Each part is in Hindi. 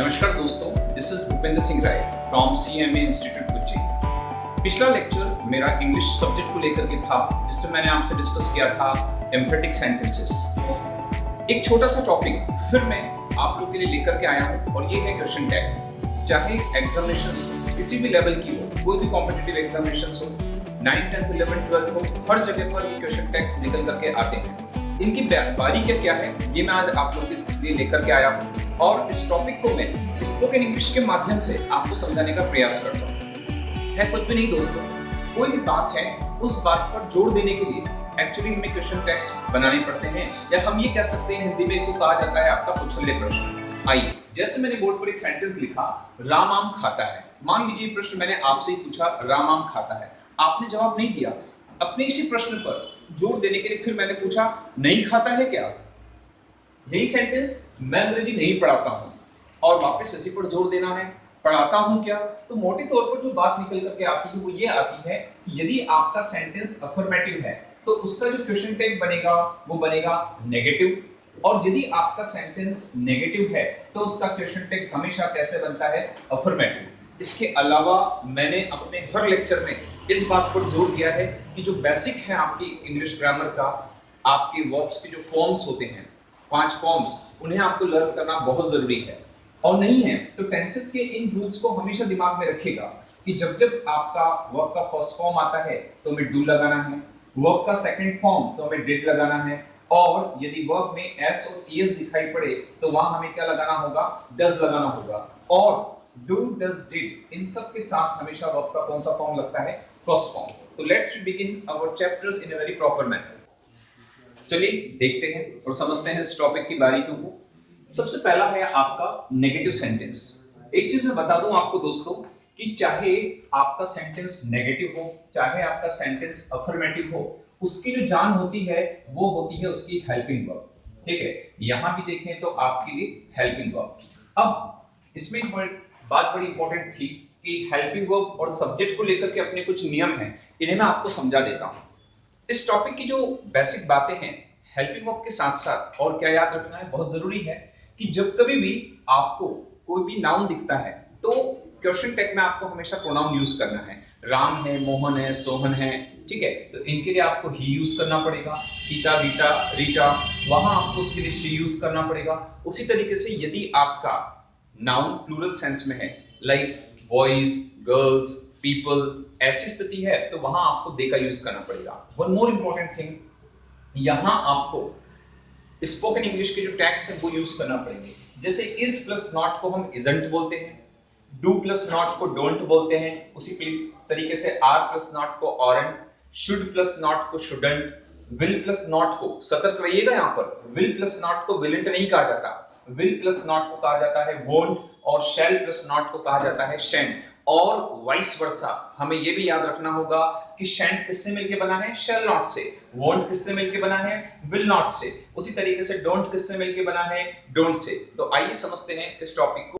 नमस्कार दोस्तों, this is Bhupendra Singh Rai from CMA institute Kochi. पिछला लेक्चर मेरा इंग्लिश सब्जेक्ट को लेकर के था, जिसमें मैंने आपसे डिस्कस किया था एम्फेटिक सेंटेंसेस। एक छोटा सा टॉपिक फिर मैं आप लोग के लिए लेकर के आया हूँ और ये है क्वेश्चन टैग। चाहे एग्जामिनेशंस किसी भी लेवल की हो, कोई भी कॉम्पिटिटिव एग्जामिनेशंस हो, 9th 10th 11th 12th हो, हर जगह पर क्वेश्चन टैग्स निकल करके आते हैं। इनकी बारीकियां क्या है ये मैं आज आप लोगों के लिए लेकर के आया हूँ और इस टॉपिक को मैं स्पोकन इंग्लिश के माध्यम से आपको समझाने का प्रयास करता हूँ। है कुछ भी नहीं दोस्तों, कोई भी बात है उस बात पर जोर देने के लिए एक्चुअली हमें क्वेश्चन टैग्स बनाने पड़ते हैं, या हम ये कह सकते हैं हिंदी में इसको कहा जाता है आपका पुछल्ले प्रश्न। आइए, जैसे मैंने बोर्ड पर एक सेंटेंस लिखा, राम आम खाता है। मान लीजिए प्रश्न मैंने आपसे ही पूछा, राम आम खाता है, आपने जवाब नहीं दिया। अपने इसी प्रश्न पर जोर देने के लिए फिर मैंने पूछा, नहीं खाता है क्या? यही सेंटेंस मैं अंग्रेजी नहीं पढ़ाता हूं और वापस इसी पर जोर देना है, पढ़ाता हूं क्या? तो मोटे तौर पर जो बात निकल करके आती है वो ये आती है कि यदि आपका सेंटेंस अफर्मेटिव है तो उसका जो क्वेश्चन टैग बनेगा वो बनेगा नेगेटिव, और यदि आपका सेंटेंस नेगेटिव है तो उसका क्वेश्चन टैग हमेशा कैसे बनता है? अफर्मेटिव। इसके अलावा मैंने अपने हर लेक्चर में इस बात पर जोर दिया है कि जो बेसिक है आपकी इंग्लिश ग्रामर का, आपके वर्ब्स के जो फॉर्म्स होते हैं, 5 फॉर्म्स, उन्हें आपको लर्न करना बहुत जरूरी है। और नहीं है तो टेंसेस के इन रूल्स को हमेशा दिमाग में रखिएगा कि जब जब आपका वर्ब का फर्स्ट फॉर्म आता है तो हमें डू लगाना है, वर्ब का सेकंड फॉर्म तो हमें डिड लगाना है, और यदि वर्ब में एस और ईएस दिखाई पड़े तो वहां हमें क्या लगाना होगा? डज लगाना होगा। और डू, डज, डिड, इन सब के साथ हमेशा वर्ब का कौन सा फॉर्म लगता है? First form. तो let's begin our chapters in a very proper manner. चलिए देखते हैं और समझते हैं इस टॉपिक की बारीकियों को। सबसे पहला है आपका नेगेटिव सेंटेंस। एक चीज मैं बता दूं आपको दोस्तों कि चाहे आपका सेंटेंस नेगेटिव हो, चाहे आपका सेंटेंस अफर्मेटिव हो, उसकी जो जान होती है वो होती है उसकी हेल्पिंग वर्ब। ठीक है, यहां भी देखें तो आपके लिए हेल्पिंग वर्ब। अब इसमें एक बात बड़ी इंपॉर्टेंट थी कि हेल्पिंग वर्ब और सब्जेक्ट को लेकर के अपने कुछ नियम हैं, इन्हें मैं आपको समझा देता हूं। इस टॉपिक की जो बेसिक बातें हैं हेल्पिंग वर्ब के साथ साथ और क्या याद रखना है, बहुत जरूरी है कि जब कभी भी आपको कोई भी नाउन दिखता है तो क्वेश्चन टैग में आपको हमेशा प्रोनाउन यूज करना है। राम है, मोहन है, सोहन है, ठीक है, तो इनके लिए आपको ही यूज करना पड़ेगा। सीता, बीटा, रीटा, वहां आपको उसके लिए शी यूज करना पड़ेगा। उसी तरीके से यदि आपका नाउन प्लूरल सेंस में है, लाइक बॉयज, गर्ल्स, पीपल, ऐसी स्थिति है तो वहां आपको दे का यूज करना पड़ेगा। वन मोर इंपॉर्टेंट थिंग, यहां आपको स्पोकन इंग्लिश के जो टैग्स हैं वो यूज करना पड़ेंगे। जैसे इज प्लस नॉट को हम इजंट बोलते हैं, डू प्लस नॉट को डोंट बोलते हैं, उसी तरीके से आर प्लस नॉट को ऑरेंट, शुड प्लस नॉट को शुडंट, विल प्लस नॉट को, सतर्क रहिएगा यहां पर, विल प्लस नॉट को विलंट नहीं कहा जाता, विल प्लस नॉट को कहा जाता है वोंट, और शैल प्लस नॉट को कहा जाता है शैंट, और वाइस वर्सा। हमें यह भी याद रखना होगा कि शैंट किससे मिलके बना है? शैल नॉट से। वोंट किससे मिलके बना है? विल नॉट से। उसी तरीके से डोंट किससे मिलके बना है? Don't say. तो आइए समझते हैं इस टॉपिक को।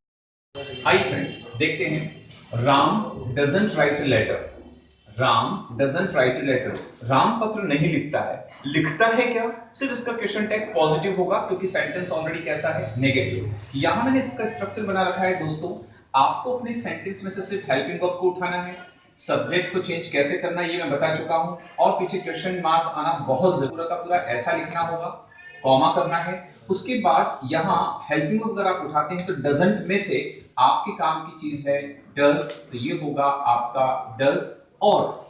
आइए फ्रेंड्स देखते हैं। Ram doesn't write a letter. Ram doesn't write a letter, Ram पत्र नहीं लिखता है। लिखता है क्या? सिर्फ इसका क्वेश्चन टैग पॉजिटिव होगा क्योंकि सेंटेंस ऑलरेडी कैसा है? नेगेटिव। यहां मैंने इसका स्ट्रक्चर बना रखा है दोस्तों, आपको अपने सेंटेंस में से सिर्फ हेल्पिंग वर्ब को उठाना है, सब्जेक्ट को चेंज कैसे करना है ये मैं बता चुका हूं, और पीछे क्वेश्चन मार्क आना बहुत जरूरी का पूरा ऐसा लिखना होगा, कॉमा करना है। उसके बाद यहां हेल्पिंग वर्ब अगर आप उठाते हैं तो डजंट में से आपके काम की चीज है डज, तो ये होगा आपका डज, और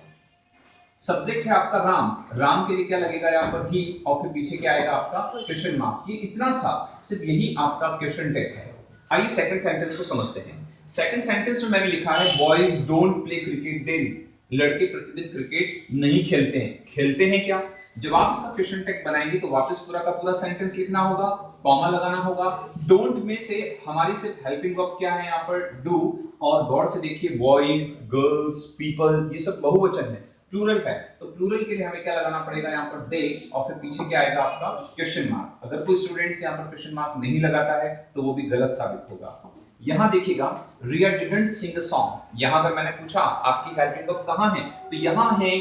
सब्जेक्ट है आपका राम, राम के लिए क्या लगेगा यहाँ पर? ही, और फिर पीछे क्या आएगा आपका? Question mark. ये इतना सा सिर्फ यही आपका क्वेश्चन टैग है। आइए सेकंड सेंटेंस को समझते हैं। सेकंड सेंटेंस में मैंने लिखा है boys don't play cricket daily. लड़के प्रतिदिन क्रिकेट नहीं खेलते हैं। खेलते हैं क्या? जब आप इसका क्वेश्चन टैग बनाएंगे तो वापस पूरा का पूरा सेंटेंस लिखना होगा, कॉमा लगाना होगा। डोंट में से हमारी सिर्फ हेल्पिंग वर्ब क्या है यहाँ पर? डू, और गौर से देखिए बॉयज, गर्ल्स, पीपल, ये सब बहुवचन है, प्लूरल है, तो प्लूरल के लिए हमें क्या लगाना पड़ेगा यहाँ पर? दे, और फिर पीछे क्या आएगा आपका? Question mark. अगर कोई स्टूडेंट्स यहाँ पर क्वेश्चन मार्क नहीं लगाता है तो वो भी गलत साबित होगा। यहां देखिएगा, रिया डिडंट सिंग अ सॉन्ग। यहां अगर मैंने पूछा आपकी हेल्पिंग वर्ब कहां है तो यहां है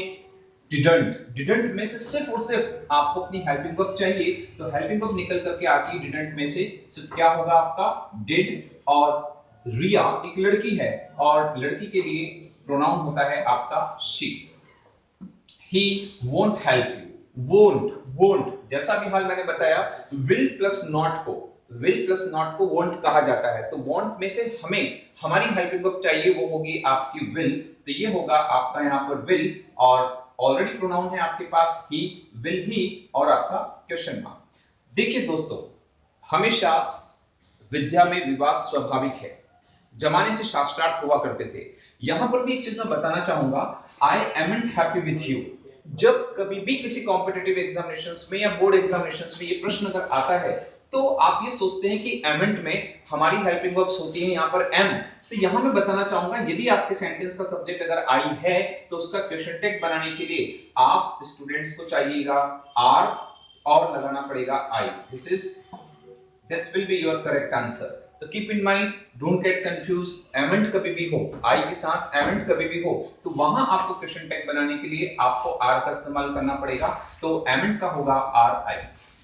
डिडंट में से सिर्फ और सिर्फ आपको अपनी हेल्पिंग वर्ब चाहिए, तो हेल्पिंग वर्ब निकल करके आती है डिडंट में से सिर्फ क्या होगा आपका डिड। और रिया एक लड़की है और लड़की के लिए प्रोनाउन होता है आपका she. He won't help you, won't जैसा भी हाल मैंने बताया, विल प्लस नॉट को वोंट कहा जाता है। तो वोंट में से हमें हमारी हेल्पिंग वर्ब चाहिए, वो होगी आपकी विल। तो ये होगा आपका यहाँ पर विल और ऑलरेडी प्रोनाउन है आपके पास ही, विल ही और आपका क्वेश्चन मार्क। देखिए दोस्तों, हमेशा विद्या में विवाद स्वाभाविक है, जमाने से शास्त्रार्थ हुआ करते थे। यहां पर भी एक चीज मैं बताना चाहूंगा, आई एमंट हैप्पी विथ यू। जब कभी भी किसी कॉम्पिटिटिव एग्जामिनेशंस में या बोर्ड एग्जामिनेशंस में ये प्रश्न अगर आता है तो आप ये सोचते हैं कि एमंट में हमारी हेल्पिंग वर्ब्स होती हैं यहाँ पर एम। तो यहां मैं बताना चाहूंगा, यदि आपके सेंटेंस का सब्जेक्ट अगर आई है तो उसका क्वेश्चन टैग बनाने के लिए आप स्टूडेंट्स को चाहिएगा आर और लगाना पड़ेगा I. This will be your correct answer. तो keep in mind, don't get confuse, एमेंट कभी भी हो, आई के साथ एमेंट कभी भी हो तो वहां आपको क्वेश्चन टैग बनाने के लिए आपको आर का इस्तेमाल करना पड़ेगा। तो एमेंट का होगा आर आई।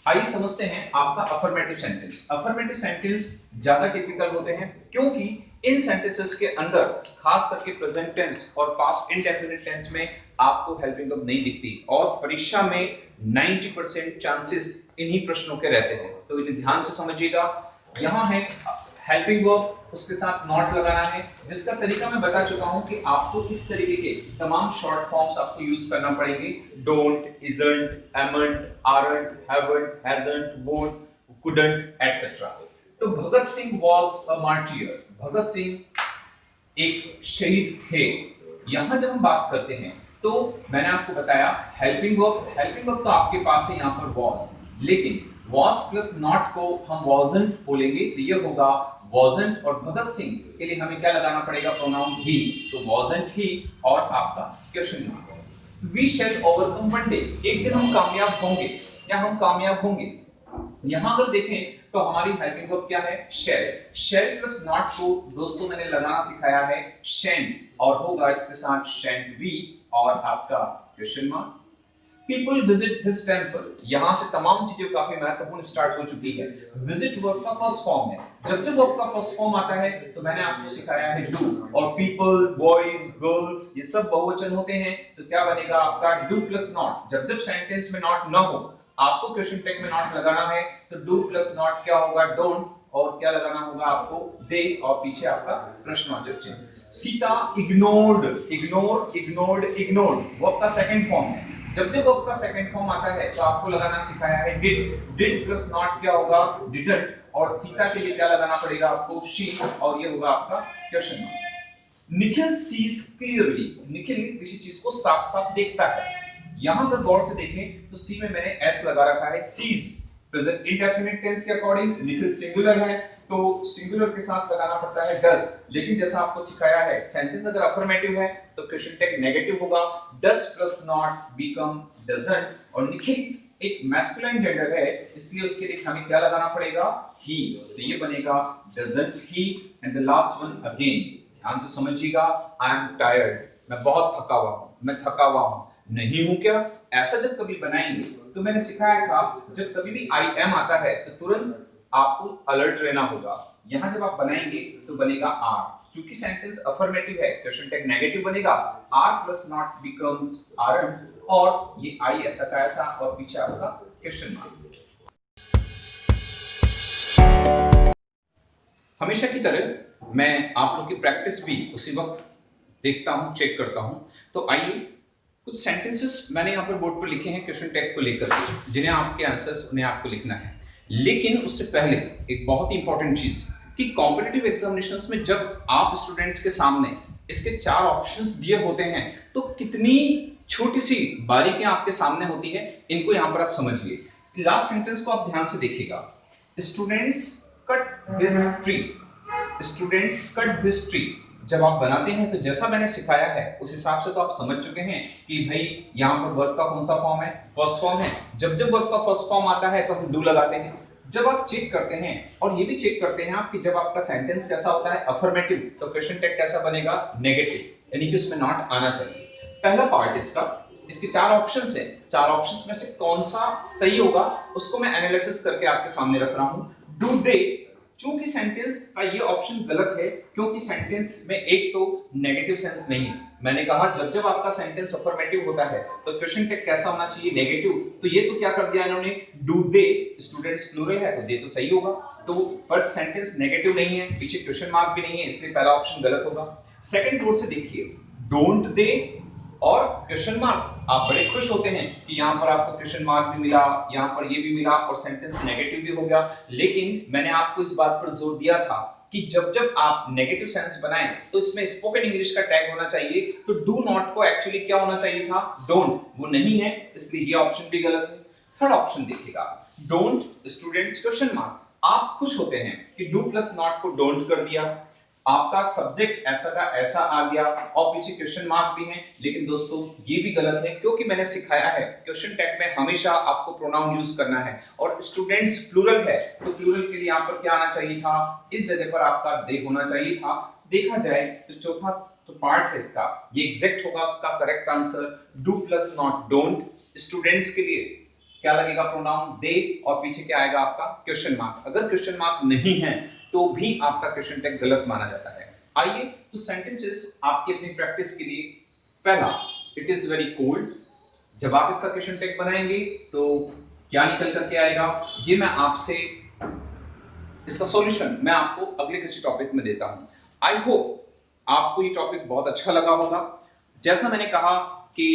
आइए समझते हैं आपका अफर्मेटिव सेंटेंस। अफर्मेटिव सेंटेंस ज्यादा टिपिकल होते हैं क्योंकि इन सेंटेंसेस के अंदर खास करके प्रेजेंट टेंस और पास्ट इंडेफिनिट टेंस में आपको हेल्पिंग वर्ब नहीं दिखती और परीक्षा में 90% चांसेस इन्हीं प्रश्नों के रहते हैं। तो इन्हें ध्यान से समझिएगा। यहाँ है हेल्पिंग वर्ब, उसके साथ नॉट लगाना है, जिसका तरीका मैं बता चुका हूं कि आपको इस तरीके के तमाम शॉर्ट फॉर्म्स आपको यूज करना पड़ेंगे। Don't, isn't, एमंट, aren't, haven't, hasn't, won't, couldn't etcetera. तो Bhagat Singh was a martyr, Bhagat Singh एक शहीद थे। यहां जब हम बात करते हैं तो मैंने आपको बताया हेल्पिंग वर्ब तो आपके पास है यहाँ पर वाज, लेकिन was प्लस नॉट को हम wasn't बोलेंगे तो ये होगा wasn't। और भगत सिंह के लिए हमें क्या लगाना पड़ेगा, प्रोनाउन ही। तो wasn't he और आपका question mark. we shall overcome one day, एक दिन हम कामयाब होंगे या हम कामयाब होंगे। यहां अगर देखें तो हमारी हेल्पिंग वर्ब क्या है, shall प्लस नॉट को दोस्तों मैंने लगाना सिखाया है shan't और होगा इसके साथ shan't we और आपका question mark. People visit his temple, यहां से तमाम चीजें काफी महत्वपूर्ण स्टार्ट हो चुकी है। विजिट वर्ब का फर्स्ट फॉर्म है, जब वर्ब का फर्स्ट फॉर्म आता है तो मैंने आपको सिखाया है डू। और पीपल, बॉयज, गर्ल्स ये सब बहुवचन होते हैं तो क्या बनेगा आपका डू प्लस नॉट। जब सेंटेंस में नॉट ना हो आपको क्वेश्चन टैग में नॉट लगाना है तो डू प्लस नॉट क्या होगा, डोंट, और क्या लगाना होगा आपको, दे, और पीछे आपका प्रश्नवाचक चिन्ह। सीता इग्नोर्ड वर्ब का सेकंड फॉर्म है। जब वर्ब का सेकंड फॉर्म आता है तो आपको लगाना सिखाया है डिड प्लस नॉट क्या होगा, डिडंट, और सीता के लिए क्या लगाना पड़ेगा आपको, शी, और ये होगा आपका question mark. Nikhil sees clearly, Nikhil किसी चीज को साफ-साफ देखता है। यहां अगर गौर से देखें तो सी में मैंने एस लगा रखा है, सीज प्रेजेंट इंडेफिनिट टेंस के अकॉर्डिंग निखिल सिंगुलर है तो सिंगुलर के साथ लगाना पड़ता है डज। लेकिन जैसा आपको सिखाया है सेंटेंस अगर अफर्मेटिव है तो क्वेश्चन टैग नेगेटिव होगा, does plus not become doesn't. और निखिल एक मैस्कुलिन जेंडर है इसलिए उसके लिए हमें क्या लगाना पड़ेगा, ही, तो ये बनेगा doesn't he. And the last one again ध्यान से समझिएगा, आई एम टायर्ड, मैं बहुत थका हुआ हूं, नहीं हूं क्या, ऐसा जब कभी बनाएंगे तो मैंने सिखाया था जब कभी भी आई एम आता है तो तुरंत आपको अलर्ट रहना होगा। यहां जब आप बनाएंगे तो बनेगा आर, क्योंकि सेंटेंस अफर्मेटिव है क्वेश्चन टैग नेगेटिव बनेगा, are plus not becomes aren't, और ये आई ऐसा का ऐसा और पीछे आपका क्वेश्चन मार्क। हमेशा की तरह मैं आप लोग की प्रैक्टिस भी उसी वक्त देखता हूं, चेक करता हूं। तो आइए कुछ सेंटेंसेस मैंने यहाँ पर बोर्ड पर लिखे हैं क्वेश्चन टैग को लेकर के, जिन्हें आपके आंसर्स उन्हें आपको लिखना है। लेकिन उससे पहले एक बहुत ही इंपॉर्टेंट चीज कि कॉम्पिटिटिव एग्जामिनेशंस में जब आप स्टूडेंट्स के सामने इसके 4 ऑप्शंस दिए होते हैं तो कितनी छोटी सी बारीकियां आपके सामने होती है, इनको यहाँ पर आप समझिए। लास्ट सेंटेंस को आप ध्यान से देखिएगा, स्टूडेंट्स कट दिस ट्री। जब आप बनाते हैं तो जैसा मैंने सिखाया है उस हिसाब से तो आप समझ चुके हैं कि भाई यहाँ पर वर्ब का कौन सा फॉर्म है, फर्स्ट फॉर्म है। जब वर्ब का फर्स्ट फॉर्म आता है तो हम डू लगाते हैं। जब आप चेक करते हैं और ये भी चेक करते हैं आप कि जब आपका सेंटेंस कैसा होता है अफर्मेटिव तो क्वेश्चन टैग कैसा बनेगा, नेगेटिव, यानी कि उसमें नॉट आना चाहिए। पहला पार्ट इसका इसके चार ऑप्शंस हैं, चार ऑप्शंस में से कौन सा सही होगा उसको मैं एनालिसिस करके आपके सामने रख रहा हूं। डू दे, चूंकि सेंटेंस का ये ऑप्शन गलत है क्योंकि सेंटेंस में एक तो नेगेटिव सेंस नहीं है। मैंने कहा जब जब आपका सेंटेंस अफर्मेटिव होता है तो क्वेश्चन टैग कैसा होना चाहिए, नेगेटिव। तो ये तो क्या कर दिया इन्होंने, डू दे, स्टूडेंट्स प्लूरल है तो दे तो सही होगा, तो बट सेंटेंस नेगेटिव नहीं है, पीछे क्वेश्चन मार्क भी नहीं है, इसलिए पहला ऑप्शन गलत होगा। सेकंड रूल से देखिए, डोंट दे और क्वेश्चन मार्क, आप बड़े खुश होते हैं कि यहाँ पर आपको क्वेश्चन मार्क भी मिला, यहाँ पर ये भी मिला और सेंटेंस नेगेटिव भी हो गया। लेकिन मैंने आपको इस बात पर जोर दिया था कि जब जब आप नेगेटिव सेंस बनाएं तो इसमें स्पोकन इंग्लिश का टैग होना चाहिए। तो डू नॉट को एक्चुअली क्या होना चाहिए था, डोंट, वो नहीं है, इसलिए ये ऑप्शन भी गलत है। थर्ड ऑप्शन देखिएगा, डोंट स्टूडेंट्स क्वेश्चन मार्क, आप खुश होते हैं कि डू प्लस नॉट को डोंट कर दिया, आपका सब्जेक्ट ऐसा का ऐसा आ गया और पीछे क्वेश्चन मार्क भी है। लेकिन दोस्तों ये भी गलत है क्योंकि मैंने सिखाया है क्वेश्चन टैग में हमेशा आपको प्रोनाउन यूज करना है और स्टूडेंट्स प्लूरल है तो प्लूरल के लिए यहाँ पर क्या आना चाहिए था, इस जगह पर आपका दे होना चाहिए था। देखा जाए तो चौथा जो पार्ट है इसका ये एग्जैक्ट होगा, उसका correct answer do plus not don't. Students के लिए क्या लगेगा, प्रोनाउन दे और पीछे क्या आएगा आपका क्वेश्चन मार्क। अगर क्वेश्चन मार्क नहीं है तो भी आपका क्वेश्चन टैग गलत माना जाता है। आइए तो सेंटेंसेस आपकी अपनी प्रैक्टिस के लिए, पहला, इट इज वेरी कोल्ड, जब आप इसका क्वेश्चन टैग बनाएंगे तो क्या निकल करके आएगा, ये मैं आपसे इसका सॉल्यूशन मैं आपको अगले किसी टॉपिक में देता हूं। आई होप आपको ये टॉपिक बहुत अच्छा लगा होगा। जैसा मैंने कहा कि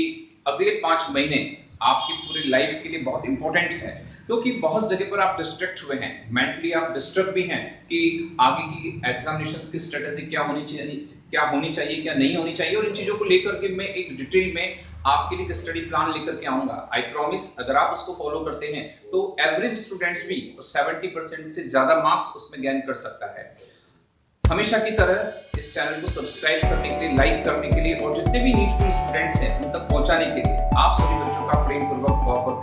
अगले 5 महीने आपकी पूरी लाइफ के लिए बहुत इंपॉर्टेंट है क्योंकि बहुत जगह पर आप डिस्ट्रैक्ट हुए हैं, मेंटली आप डिस्टर्ब भी हैं कि आगे की एग्जामिनेशंस की स्ट्रेटेजी क्या होनी चाहिए, क्या नहीं होनी चाहिए, और इन चीजों को लेकर के मैं एक डिटेल में आपके लिए स्टडी प्लान लेकर के आऊंगा। आई प्रॉमिस अगर आप उसको फॉलो करते हैं तो एवरेज स्टूडेंट्स भी 70% से ज्यादा मार्क्स उसमें गेन कर सकता है। हमेशा की तरह इस चैनल को सब्सक्राइब करने के लिए, लाइक करने के लिए और जितने भी नीडफुल स्टूडेंट्स हैं उन तक पहुंचाने के लिए आप सभी बच्चों का प्रेमपूर्वक बहुत बहुत